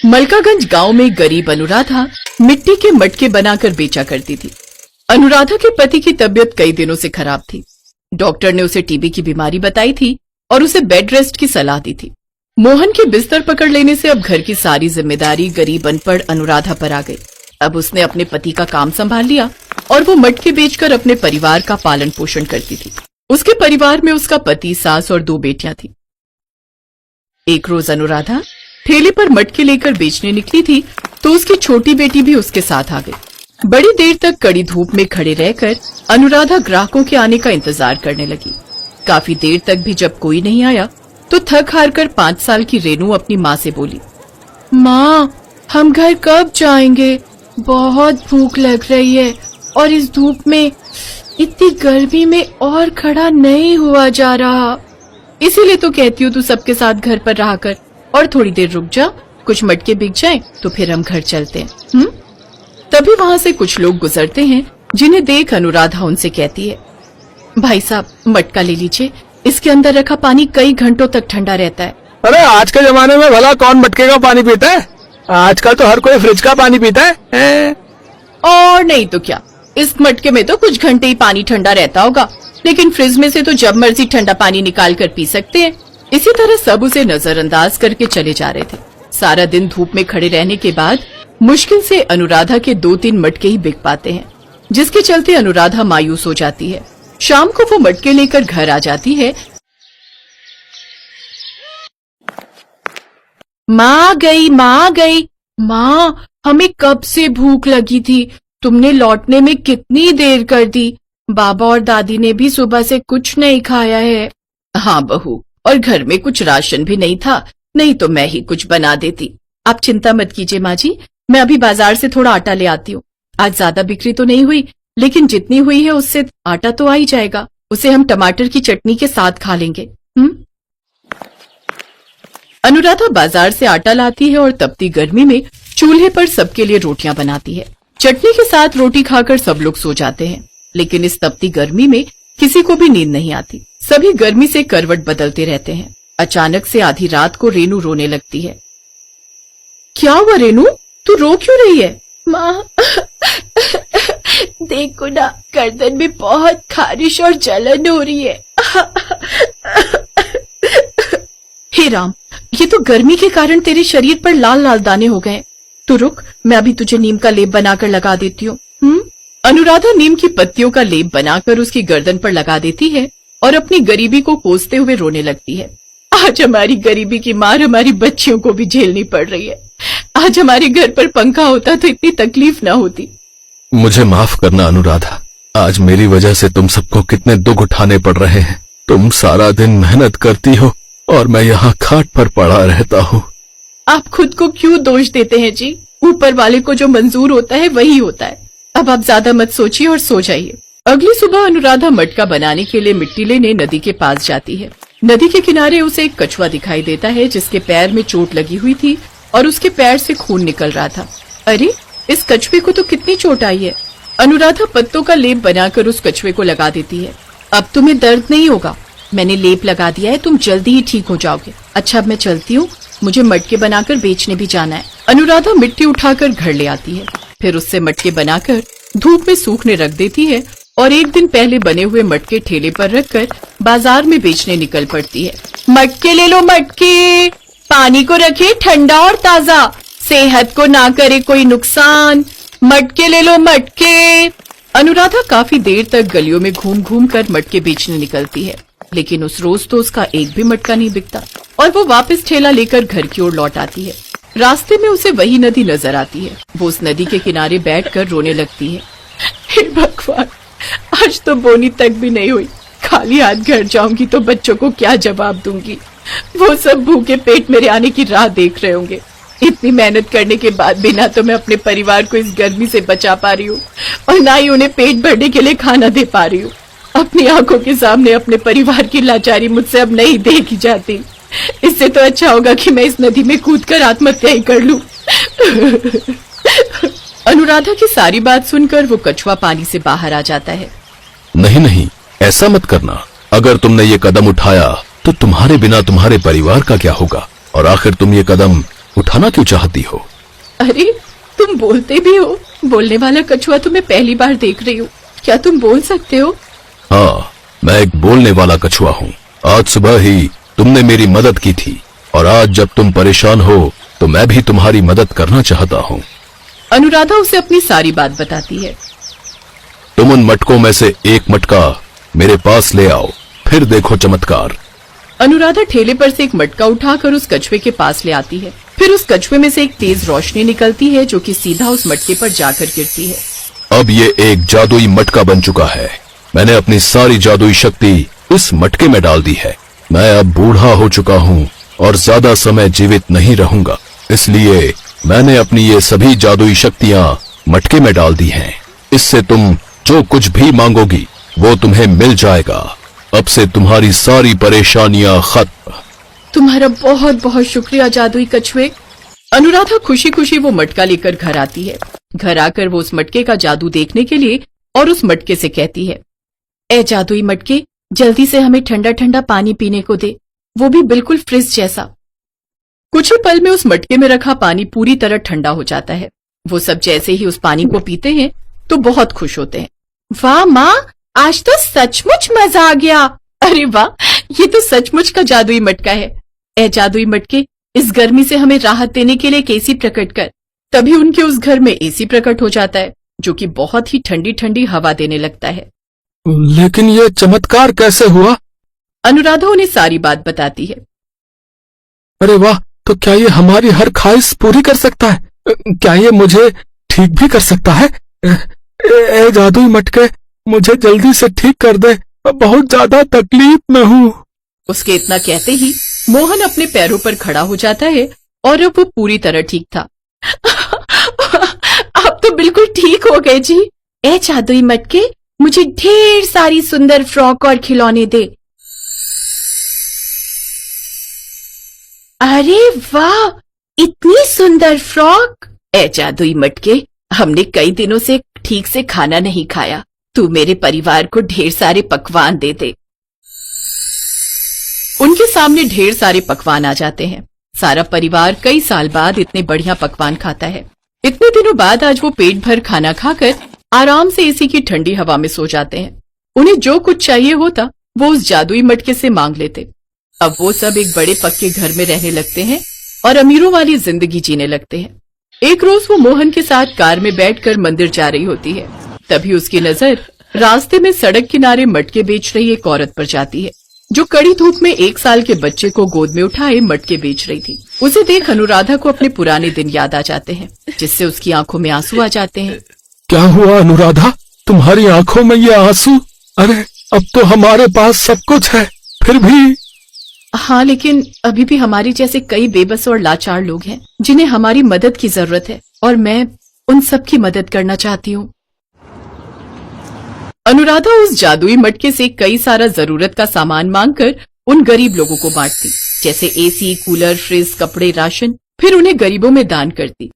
मलकागंज गांव में गरीब अनुराधा मिट्टी के मटके बनाकर बेचा करती थी। अनुराधा के पति की तबीयत कई दिनों से खराब थी। डॉक्टर ने उसे टीबी की बीमारी बताई थी और उसे बेड रेस्ट की सलाह दी थी। मोहन की बिस्तर पकड़ लेने से अब घर की सारी जिम्मेदारी गरीब अनपढ़ अनुराधा पर आ गई। अब उसने अपने पति का काम संभाल लिया और वो मटके बेचकर अपने परिवार का पालन पोषण करती थी। उसके परिवार में उसका पति, सास और 2 बेटियां थी। एक रोज अनुराधा ठेले पर मटके लेकर बेचने निकली थी तो उसकी छोटी बेटी भी उसके साथ आ गई। बड़ी देर तक कड़ी धूप में खड़े रहकर अनुराधा ग्राहकों के आने का इंतजार करने लगी। काफी देर तक भी जब कोई नहीं आया तो थक हार कर 5 साल की रेनू अपनी माँ से बोली, माँ, हम घर कब जाएंगे? बहुत भूख लग रही है और इस धूप में, इतनी गर्मी में और खड़ा नहीं हुआ जा रहा। इसीलिए तो कहती हूँ तू सबके साथ घर पर रहा कर और थोड़ी देर रुक जा, कुछ मटके बिक जाएं तो फिर हम घर चलते हैं। तभी वहाँ से कुछ लोग गुजरते हैं जिन्हें देख अनुराधा उनसे कहती है, भाई साहब, मटका ले लीजिए, इसके अंदर रखा पानी कई घंटों तक ठंडा रहता है। अरे आज के जमाने में भला कौन मटके का पानी पीता है? आजकल तो हर कोई फ्रिज का पानी पीता है। और नहीं तो क्या, इस मटके में तो कुछ घंटे ही पानी ठंडा रहता होगा, लेकिन फ्रिज में से तो जब मर्जी ठंडा पानी निकाल कर पी सकते हैं। इसी तरह सब उसे नजरअंदाज करके चले जा रहे थे। सारा दिन धूप में खड़े रहने के बाद मुश्किल से अनुराधा के 2-3 मटके ही बिक पाते हैं, जिसके चलते अनुराधा मायूस हो जाती है। शाम को वो मटके लेकर घर आ जाती है। माँ गई, माँ गई, माँ, हमें कब से भूख लगी थी, तुमने लौटने में कितनी देर कर दी। बाबा और दादी ने भी सुबह से कुछ नहीं खाया है। हाँ बहू, और घर में कुछ राशन भी नहीं था, नहीं तो मैं ही कुछ बना देती। आप चिंता मत कीजिए माँ जी, मैं अभी बाजार से थोड़ा आटा ले आती हूँ। आज ज्यादा बिक्री तो नहीं हुई, लेकिन जितनी हुई है उससे आटा तो आ ही जाएगा। उसे हम टमाटर की चटनी के साथ खा लेंगे। अनुराधा बाजार से आटा लाती है और तपती गर्मी में चूल्हे पर सबके लिए रोटियां बनाती है। चटनी के साथ रोटी खाकर सब लोग सो जाते हैं, लेकिन इस तपती गर्मी में किसी को भी नींद नहीं आती। सभी गर्मी से करवट बदलते रहते हैं। अचानक से आधी रात को रेनू रोने लगती है। क्या हुआ रेनू, तू रो क्यों रही है? माँ, देखो ना, गर्दन में बहुत खारिश और जलन हो रही है। हे राम, ये तो गर्मी के कारण तेरे शरीर पर लाल लाल दाने हो गए। तू रुक, मैं अभी तुझे नीम का लेप बनाकर लगा देती हूँ। अनुराधा नीम की पत्तियों का लेप बनाकर उसकी गर्दन पर लगा देती है और अपनी गरीबी को कोसते हुए रोने लगती है। आज हमारी गरीबी की मार हमारी बच्चियों को भी झेलनी पड़ रही है। आज हमारे घर पर पंखा होता तो इतनी तकलीफ ना होती। मुझे माफ करना अनुराधा, आज मेरी वजह से तुम सबको कितने दुख उठाने पड़ रहे हैं। तुम सारा दिन मेहनत करती हो और मैं यहाँ खाट पर पड़ा रहता हूँ। आप खुद को क्यों दोष देते हैं जी? ऊपर वाले को जो मंजूर होता है वही होता है। अब आप ज्यादा मत सोचिए और सो जाइए। अगली सुबह अनुराधा मटका बनाने के लिए मिट्टी लेने नदी के पास जाती है। नदी के किनारे उसे एक कछुआ दिखाई देता है जिसके पैर में चोट लगी हुई थी और उसके पैर से खून निकल रहा था। अरे, इस कछुए को तो कितनी चोट आई है। अनुराधा पत्तों का लेप बनाकर उस कछुए को लगा देती है। अब तुम्हें दर्द नहीं होगा, मैंने लेप लगा दिया है, तुम जल्दी ही ठीक हो जाओगे। अच्छा, अब मैं चलती हूँ, मुझे मटके बनाकर बेचने भी जाना है। अनुराधा मिट्टी उठाकर घर ले आती है, फिर उससे मटके बनाकर धूप में सूखने रख देती है और एक दिन पहले बने हुए मटके ठेले पर रखकर बाजार में बेचने निकल पड़ती है। मटके ले लो मटके, पानी को रखे ठंडा और ताजा, सेहत को ना करे कोई नुकसान। मटके ले लो मटके। अनुराधा काफी देर तक गलियों में घूम घूम कर मटके बेचने निकलती है, लेकिन उस रोज तो उसका एक भी मटका नहीं बिकता और वो वापस ठेला लेकर घर की ओर लौट आती है। रास्ते में उसे वही नदी नजर आती है। वो उस नदी के किनारे बैठकर रोने लगती है। हे भगवान, आज तो बोनी तक भी नहीं हुई। खाली हाथ घर जाऊंगी तो बच्चों को क्या जवाब दूंगी? वो सब भूखे पेट मेरे आने की राह देख रहे होंगे। इतनी मेहनत करने के बाद भी ना तो मैं अपने परिवार को इस गर्मी से बचा पा रही हूँ और ना ही उन्हें पेट भरने के लिए खाना दे पा रही हूँ। अपनी आंखों के सामने अपने परिवार की लाचारी मुझसे अब नहीं देखी जाती। इससे तो अच्छा होगा कि मैं इस नदी में कूदकर आत्महत्या ही कर लूं। अनुराधा की सारी बात सुनकर वो कछुआ पानी से बाहर आ जाता है। नहीं नहीं, ऐसा मत करना। अगर तुमने ये कदम उठाया तो तुम्हारे बिना तुम्हारे परिवार का क्या होगा? और आखिर तुम ये कदम उठाना क्यों चाहती हो? अरे तुम बोलते भी हो। बोलने वाला कछुआ तो मैं पहली बार देख रही हूँ। क्या तुम बोल सकते हो? हाँ, मैं एक बोलने वाला कछुआ हूँ। आज सुबह ही तुमने मेरी मदद की थी और आज जब तुम परेशान हो तो मैं भी तुम्हारी मदद करना चाहता हूँ। अनुराधा उसे अपनी सारी बात बताती है। तुम उन मटकों में से एक मटका मेरे पास ले आओ, फिर देखो चमत्कार। अनुराधा ठेले पर से एक मटका उठाकर उस कछुए के पास ले आती है। फिर उस कछुए में से एक तेज रोशनी निकलती है जो कि सीधा उस मटके पर जाकर गिरती है। अब ये एक जादुई मटका बन चुका है। मैंने अपनी सारी जादुई शक्ति इस मटके में डाल दी है। मैं अब बूढ़ा हो चुका हूँ और ज्यादा समय जीवित नहीं रहूंगा, इसलिए मैंने अपनी ये सभी जादुई शक्तियाँ मटके में डाल दी हैं। इससे तुम जो कुछ भी मांगोगी वो तुम्हें मिल जाएगा। अब से तुम्हारी सारी परेशानियां खत्म। तुम्हारा बहुत बहुत शुक्रिया जादुई कछुए। अनुराधा खुशी खुशी वो मटका लेकर घर आती है। घर आकर वो उस मटके का जादू देखने के लिए और उस मटके से कहती है, ए जादुई मटके, जल्दी से हमें ठंडा ठंडा पानी पीने को दे, वो भी बिल्कुल फ्रिज जैसा। कुछ ही पल में उस मटके में रखा पानी पूरी तरह ठंडा हो जाता है। वो सब जैसे ही उस पानी को पीते हैं तो बहुत खुश होते हैं। वाह माँ, आज तो सचमुच मजा आ गया। अरे वाह, ये तो सचमुच का जादुई मटका है। ए जादुई मटके, इस गर्मी से हमें राहत देने के लिए एक एसी प्रकट कर। तभी उनके उस घर में एसी प्रकट हो जाता है जो कि बहुत ही ठंडी ठंडी हवा देने लगता है। लेकिन ये चमत्कार कैसे हुआ? अनुराधा उन्हें सारी बात बताती है। अरे वाह, तो क्या ये हमारी हर ख्वाहिश पूरी कर सकता है? क्या ये मुझे ठीक भी कर सकता है? ए जादुई मटके, मुझे जल्दी से ठीक कर दे, मैं बहुत ज्यादा तकलीफ में हूँ। उसके इतना कहते ही मोहन अपने पैरों पर खड़ा हो जाता है और अब वो पूरी तरह ठीक था। आप तो बिल्कुल ठीक हो गए जी। ए जादुई मटके, मुझे ढेर सारी सुंदर फ्रॉक और खिलौने दे। अरे वाह, इतनी सुंदर फ्रॉक। ए जादुई मटके, हमने कई दिनों से ठीक से खाना नहीं खाया, तू मेरे परिवार को ढेर सारे पकवान दे दे। उनके सामने ढेर सारे पकवान आ जाते हैं। सारा परिवार कई साल बाद इतने बढ़िया पकवान खाता है। इतने दिनों बाद आज वो पेट भर खाना खाकर आराम से एसी की ठंडी हवा में सो जाते हैं। उन्हें जो कुछ चाहिए होता वो उस जादुई मटके से मांग लेते। अब वो सब एक बड़े पक्के घर में रहने लगते हैं और अमीरों वाली जिंदगी जीने लगते हैं। एक रोज वो मोहन के साथ कार में बैठकर मंदिर जा रही होती है। तभी उसकी नजर रास्ते में सड़क किनारे मटके बेच रही एक औरत पर जाती है जो कड़ी धूप में 1 साल के बच्चे को गोद में उठाए मटके बेच रही थी। उसे देख अनुराधा को अपने पुराने दिन याद आ जाते हैं, जिससे उसकी आंखों में आंसू आ जाते हैं। क्या हुआ अनुराधा, तुम्हारी आंखों में ये आंसू? अरे अब तो हमारे पास सब कुछ है, फिर भी। हाँ, लेकिन अभी भी हमारे जैसे कई बेबस और लाचार लोग हैं जिन्हें हमारी मदद की जरूरत है और मैं उन सब की मदद करना चाहती हूँ। अनुराधा उस जादुई मटके से कई सारा जरूरत का सामान मांगकर उन गरीब लोगों को बांटती, जैसे एसी, कूलर, फ्रिज, कपड़े, राशन। फिर उन्हें गरीबों में दान करती।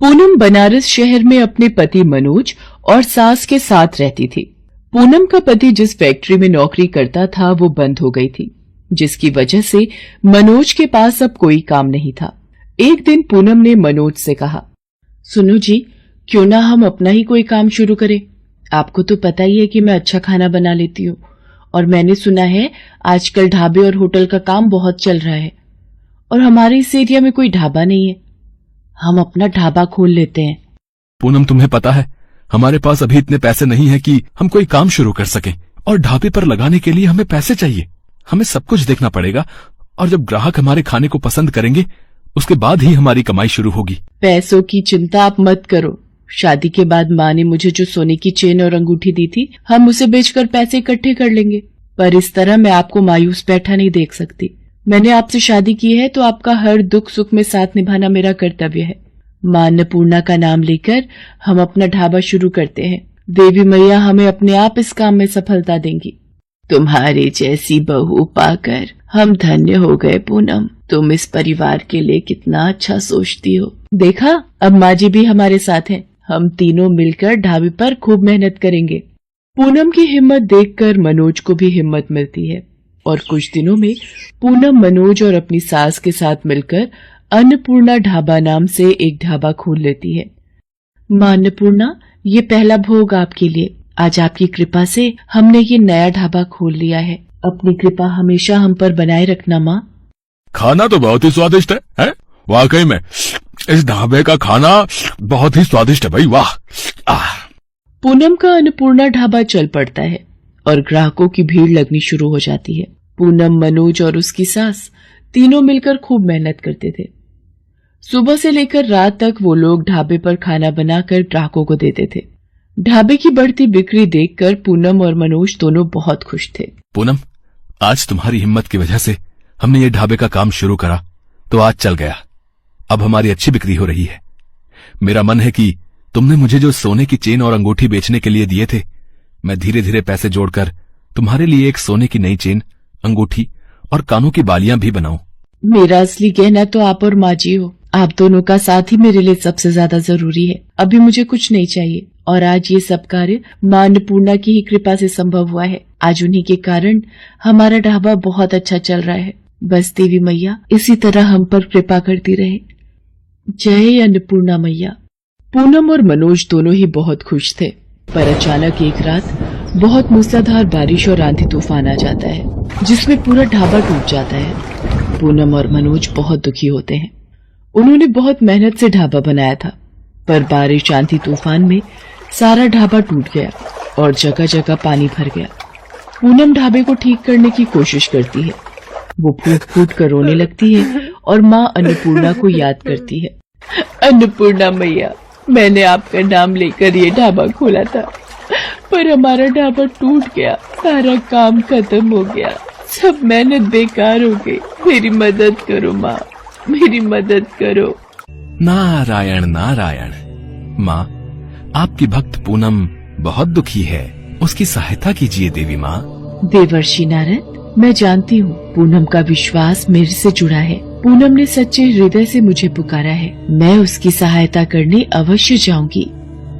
पूनम बनारस शहर में अपने पति मनोज और सास के साथ रहती थी। पूनम का पति जिस फैक्ट्री में नौकरी करता था वो बंद हो गई थी, जिसकी वजह से मनोज के पास अब कोई काम नहीं था। एक दिन पूनम ने मनोज से कहा, सुनो जी, क्यों ना हम अपना ही कोई काम शुरू करें। आपको तो पता ही है कि मैं अच्छा खाना बना लेती हूँ और मैंने सुना है आजकल ढाबे और होटल का काम बहुत चल रहा है और हमारे इस एरिया में कोई ढाबा नहीं है। हम अपना ढाबा खोल लेते हैं। पूनम, तुम्हें पता है हमारे पास अभी इतने पैसे नहीं है कि हम कोई काम शुरू कर सकें, और ढाबे पर लगाने के लिए हमें पैसे चाहिए। हमें सब कुछ देखना पड़ेगा और जब ग्राहक हमारे खाने को पसंद करेंगे उसके बाद ही हमारी कमाई शुरू होगी। पैसों की चिंता आप मत करो। शादी के बाद माँ ने मुझे जो सोने की चेन और अंगूठी दी थी, हम उसे बेचकर पैसे इकट्ठे कर लेंगे। पर इस तरह मैं आपको मायूस बैठा नहीं देख सकती। मैंने आपसे शादी की है तो आपका हर दुख सुख में साथ निभाना मेरा कर्तव्य है। माँ अन्नपूर्णा का नाम लेकर हम अपना ढाबा शुरू करते हैं। देवी मैया हमें अपने आप इस काम में सफलता देंगी। तुम्हारे जैसी बहू पाकर हम धन्य हो गए पूनम। तुम इस परिवार के लिए कितना अच्छा सोचती हो। देखा, अब माँ जी भी हमारे साथ हैं। हम तीनों मिलकर ढाबे पर खूब मेहनत करेंगे। पूनम की हिम्मत देखकर मनोज को भी हिम्मत मिलती है और कुछ दिनों में पूनम मनोज और अपनी सास के साथ मिलकर अन्नपूर्णा ढाबा नाम से एक ढाबा खोल लेती है। मां अन्नपूर्णा, ये पहला भोग आपके लिए। आज आपकी कृपा से हमने ये नया ढाबा खोल लिया है। अपनी कृपा हमेशा हम पर बनाए रखना माँ। खाना तो बहुत ही स्वादिष्ट है? वाकई में इस ढाबे का खाना बहुत ही स्वादिष्ट है भाई, वाह। पूनम का अन्नपूर्णा ढाबा चल पड़ता है और ग्राहकों की भीड़ लगनी शुरू हो जाती है। पूनम, मनोज और उसकी सास तीनों मिलकर खूब मेहनत करते थे। सुबह से लेकर रात तक वो लोग ढाबे पर खाना बनाकर ग्राहकों को देते थे। ढाबे की बढ़ती बिक्री देखकर पूनम और मनोज दोनों बहुत खुश थे। पूनम, आज तुम्हारी हिम्मत की वजह से हमने ये ढाबे का काम शुरू करा तो आज चल गया। अब हमारी अच्छी बिक्री हो रही है। मेरा मन है कि तुमने मुझे जो सोने की चेन और अंगूठी बेचने के लिए दिए थे, मैं धीरे धीरे पैसे जोड़कर तुम्हारे लिए एक सोने की नई चेन, अंगूठी और कानों की बालियां भी बनाऊं। मेरा असली गहना तो आप और माँ जी हो। आप दोनों का साथ ही मेरे लिए सबसे ज्यादा जरूरी है। अभी मुझे कुछ नहीं चाहिए और आज ये सब कार्य मां अन्नपूर्णा की ही कृपा से संभव हुआ है। आज उन्हीं के कारण हमारा ढाबा बहुत अच्छा चल रहा है। बस देवी मैया इसी तरह हम पर कृपा करती रहे। जय अन्नपूर्णा मैया। पूनम और मनोज दोनों ही बहुत खुश थे, पर अचानक एक रात बहुत मूसलाधार बारिश और आंधी तूफान आ जाता है, जिसमें पूरा ढाबा टूट जाता है। पूनम और मनोज बहुत दुखी होते हैं। उन्होंने बहुत मेहनत से ढाबा बनाया था, पर बारिश, आंधी तूफान में सारा ढाबा टूट गया और जगह जगह पानी भर गया। पूनम ढाबे को ठीक करने की कोशिश करती है। वो फूट फूट कर रोने लगती है और माँ अन्नपूर्णा को याद करती है। अन्नपूर्णा मैया, मैंने आपका नाम लेकर ये ढाबा खोला था, पर हमारा ढाबा टूट गया, सारा काम खत्म हो गया, सब मेहनत बेकार हो गई। मेरी मदद करो माँ, मेरी मदद करो। नारायण नारायण। माँ, आपकी भक्त पूनम बहुत दुखी है, उसकी सहायता कीजिए देवी माँ। देवर्षि नारद, मैं जानती हूँ पूनम का विश्वास मेरे से जुड़ा है। पूनम ने सच्चे हृदय से मुझे पुकारा है। मैं उसकी सहायता करने अवश्य जाऊंगी।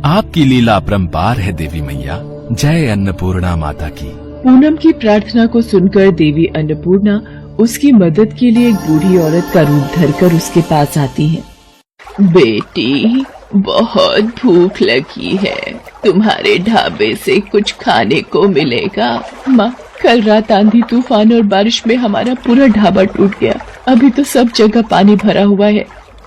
आपकी लीला अपरंपार है देवी मैया। जय अन्नपूर्णा माता की। पूनम की प्रार्थना को सुनकर देवी अन्नपूर्णा उसकी मदद के लिए एक बूढ़ी औरत का रूप धरकर उसके पास आती है। बेटी, बहुत भूख लगी है, तुम्हारे ढाबे से कुछ खाने को मिलेगा? माँ, कल रात आंधी तूफान और बारिश में हमारा पूरा ढाबा टूट गया। अभी तो सब जगह पानी भरा हुआ है।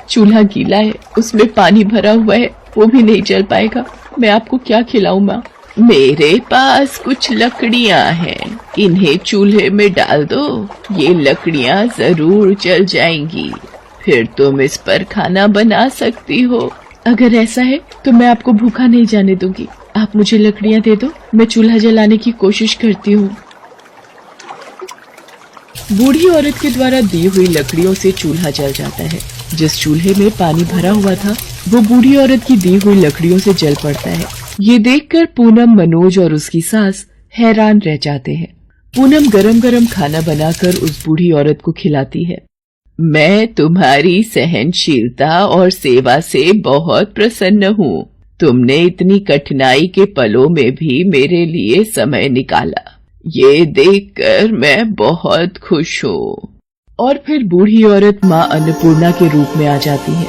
चूल्हा गीला है, उसमें पानी भरा हुआ है, वो भी नहीं जल पाएगा। मैं आपको क्या खिलाऊं माँ? मेरे पास कुछ लकड़ियाँ हैं, इन्हें चूल्हे में डाल दो, ये लकड़ियाँ जरूर जल जाएंगी, फिर तुम इस पर खाना बना सकती हो। अगर ऐसा है तो मैं आपको भूखा नहीं जाने दूंगी। आप मुझे लकड़ियाँ दे दो, मैं चूल्हा जलाने की कोशिश करती हूँ। बूढ़ी औरत के द्वारा दी हुई लकड़ियों से चूल्हा जल जाता है। जिस चूल्हे में पानी भरा हुआ था, वो बूढ़ी औरत की दी हुई लकड़ियों से जल पड़ता है। ये देखकर पूनम, मनोज और उसकी सास हैरान रह जाते हैं। पूनम गरम गरम खाना बनाकर उस बूढ़ी औरत को खिलाती है। मैं तुम्हारी सहनशीलता और सेवा से बहुत प्रसन्न हूँ। तुमने इतनी कठिनाई के पलों में भी मेरे लिए समय निकाला, ये देखकर मैं बहुत खुश हूँ। और फिर बूढ़ी औरत माँ अन्नपूर्णा के रूप में आ जाती है।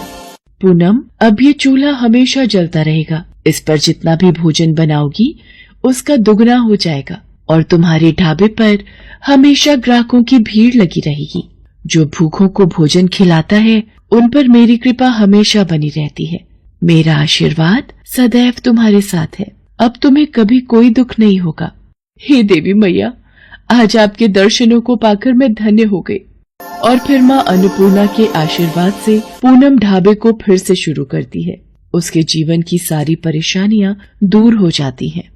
पूनम, अब ये चूल्हा हमेशा जलता रहेगा। इस पर जितना भी भोजन बनाओगी उसका दुगना हो जाएगा और तुम्हारे ढाबे पर हमेशा ग्राहकों की भीड़ लगी रहेगी। जो भूखों को भोजन खिलाता है उन पर मेरी कृपा हमेशा बनी रहती है। मेरा आशीर्वाद सदैव तुम्हारे साथ है। अब तुम्हें कभी कोई दुख नहीं होगा। हे देवी मैया, आज आपके दर्शनों को पाकर मैं धन्य हो गई। और फिर माँ अन्नपूर्णा के आशीर्वाद से पूनम ढाबे को फिर से शुरू करती है। उसके जीवन की सारी परेशानियां दूर हो जाती हैं।